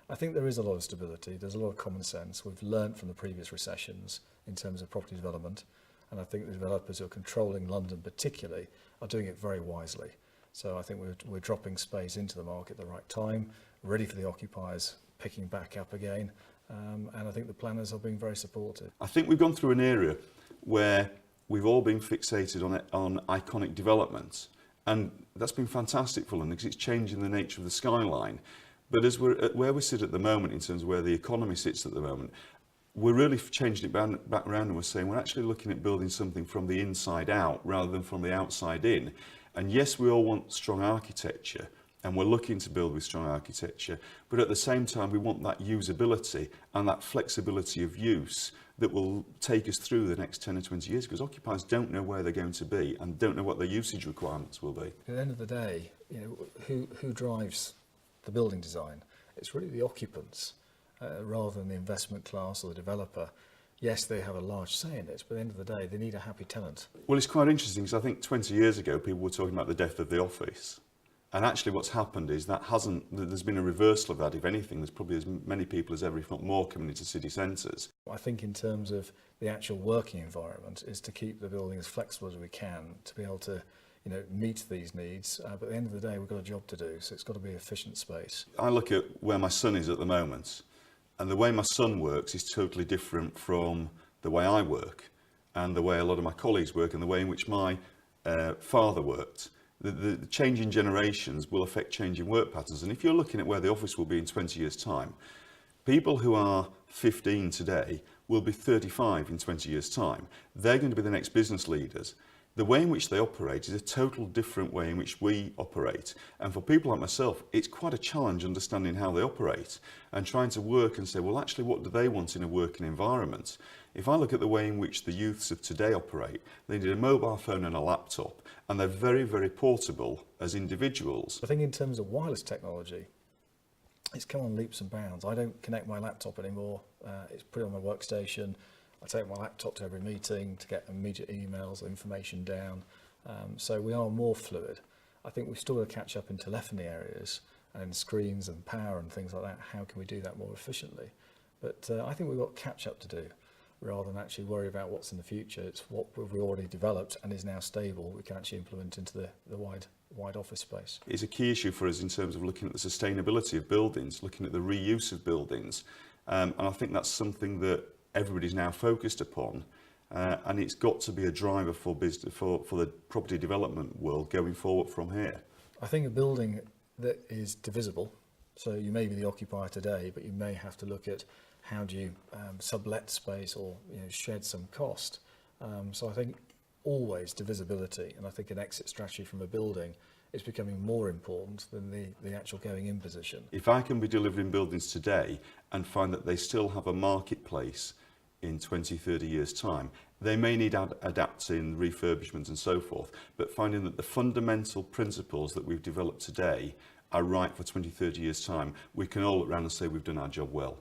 I think there is a lot of stability. There's a lot of common sense. We've learned from the previous recessions in terms of property development. And I think the developers who are controlling London particularly are doing it very wisely. So I think we're dropping space into the market at the right time, ready for the occupiers picking back up again. And I think the planners are being very supportive. I think we've gone through an area where we've all been fixated on iconic developments. And that's been fantastic for London because it's changing the nature of the skyline. But as we're at where we sit at the moment, in terms of where the economy sits at the moment, we're really changing it back around and we're saying we're actually looking at building something from the inside out rather than from the outside in. And yes, we all want strong architecture and we're looking to build with strong architecture, but at the same time we want that usability and that flexibility of use that will take us through the next 10 or 20 years, because occupiers don't know where they're going to be and don't know what their usage requirements will be. At the end of the day, you know, who drives the building design? It's really the occupants rather than the investment class or the developer. Yes, they have a large say in it, but at the end of the day, they need a happy tenant. Well, it's quite interesting because I think 20 years ago, people were talking about the death of the office. And actually what's happened is there's been a reversal of that. If anything, there's probably as many people as ever, if not more, coming into city centres. I think in terms of the actual working environment is to keep the building as flexible as we can to be able to, you know, meet these needs. But at the end of the day, we've got a job to do, so it's got to be efficient space. I look at where my son is at the moment, and the way my son works is totally different from the way I work, and the way a lot of my colleagues work, and the way in which my father worked. The change in generations will affect changing work patterns. And if you're looking at where the office will be in 20 years' time, people who are 15 today will be 35 in 20 years' time. They're going to be the next business leaders. The way in which they operate is a total different way in which we operate. And for people like myself, it's quite a challenge understanding how they operate and trying to work and say, well, actually, what do they want in a working environment? If I look at the way in which the youths of today operate, they need a mobile phone and a laptop, and they're very, very portable as individuals. I think in terms of wireless technology, it's come on leaps and bounds. I don't connect my laptop anymore. It's put on my workstation. I take my laptop to every meeting to get immediate emails, information down. So we are more fluid. I think we've still got to catch up in telephony areas and screens and power and things like that. How can we do that more efficiently? But I think we've got catch up to do rather than actually worry about what's in the future. It's what we've already developed and is now stable we can actually implement into the wide office space. It's a key issue for us in terms of looking at the sustainability of buildings, looking at the reuse of buildings. And I think that's something that everybody's now focused upon, and it's got to be a driver for business, for the property development world going forward from here. I think a building that is divisible, so you may be the occupier today, but you may have to look at how do you sublet space or, you know, shed some cost. So I think always divisibility, and I think an exit strategy from a building is becoming more important than the actual going in position. If I can be delivering buildings today and find that they still have a marketplace in 20, 30 years' time, they may need adapting, refurbishment and so forth, but finding that the fundamental principles that we've developed today are right for 20, 30 years' time, we can all look around and say we've done our job well.